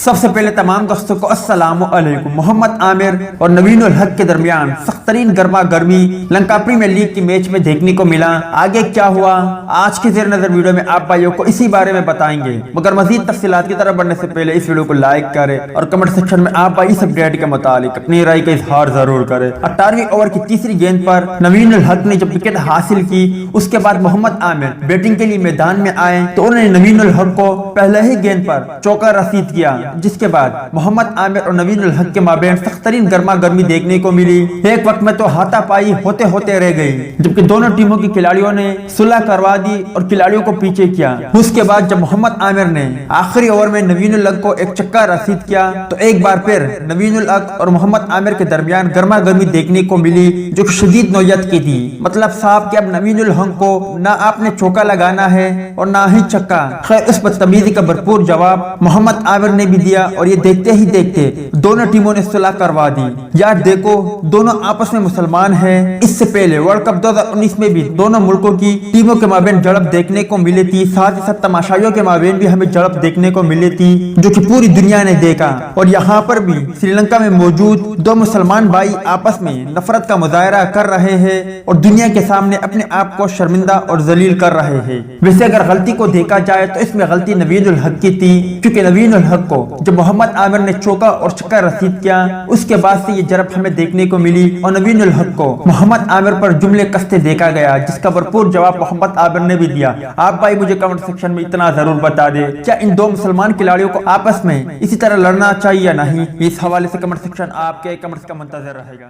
سب سے پہلے تمام دوستوں کو السلام علیکم۔ محمد عامر اور نوین الحق کے درمیان سخت ترین گرما گرمی لنکا پریمیئر لیگ کی میچ میں دیکھنے کو ملا۔ آگے کیا ہوا آج کی زیر نظر ویڈیو میں آپ بھائیوں کو اسی بارے میں بتائیں گے، مگر مزید تفصیلات کی طرف بڑھنے سے پہلے اس ویڈیو کو لائک کریں اور کمنٹ سیکشن میں آپ بھائی اس اپڈیٹ کے متعلق اپنی رائے کا اظہار ضرور کریں۔ 18ویں اوور کی تیسری گیند پر نوین الحق نے جب وکٹ حاصل کی، اس کے بعد محمد عامر بیٹنگ کے لیے میدان میں آئے تو انہوں نے نوین الحق کو پہلے ہی گیند پر چوکا رسید کیا، جس کے بعد محمد عامر اور نوین الحق کے مابین سخت ترین گرما گرمی دیکھنے کو ملی۔ ایک وقت میں تو ہاتھا پائی ہوتے ہوتے رہ گئی، جبکہ دونوں ٹیموں کی کھلاڑیوں نے صلح کروا دی اور کھلاڑیوں کو پیچھے کیا۔ اس کے بعد جب محمد عامر نے آخری اوور میں نوین الحق کو ایک چکا رسید کیا تو ایک بار پھر نوین الحق اور محمد عامر کے درمیان گرما گرمی دیکھنے کو ملی، جو شدید نوعیت کی تھی۔ مطلب صاحب کہ اب نوین الحق کو نہ آپ نے چوکا لگانا ہے اور نہ ہی چکا۔ خیر، اس بدتمیزی کا بھرپور جواب محمد عامر نے بھی دیا اور یہ دیکھتے ہی دیکھتے دونوں ٹیموں نے صلح کروا دی۔ یار دیکھو، دونوں آپس میں مسلمان ہیں۔ اس سے پہلے ورلڈ کپ 2019 میں بھی دونوں ملکوں کی ٹیموں کے مابین جھڑپ دیکھنے کو ملی تھی، ساتھ ہی ساتھ تماشائیوں کے مابین بھی ہمیں جھڑپ دیکھنے کو ملی تھی، جو کہ پوری دنیا نے دیکھا۔ اور یہاں پر بھی سری لنکا میں موجود دو مسلمان بھائی آپس میں نفرت کا مظاہرہ کر رہے ہیں اور دنیا کے سامنے اپنے آپ کو شرمندہ اور ذلیل کر رہے ہیں۔ ویسے اگر غلطی کو دیکھا جائے تو اس میں غلطی نوین الحق کی تھی، کیونکہ نوین الحق کو جب محمد عامر نے چوکا اور چکا رسید کیا، اس کے بعد سے یہ جھڑپ ہمیں دیکھنے کو ملی اور نوین الحق کو محمد عامر پر جملے کستے دیکھا گیا، جس کا بھرپور جواب محمد عامر نے بھی دیا۔ آپ بھائی مجھے کمنٹ سیکشن میں اتنا ضرور بتا دیں، کیا ان دو مسلمان کھلاڑیوں کو آپس میں اسی طرح لڑنا چاہیے یا نہیں؟ اس حوالے سے کمنٹ سیکشن آپ کے کمنٹس کا منتظر رہے گا۔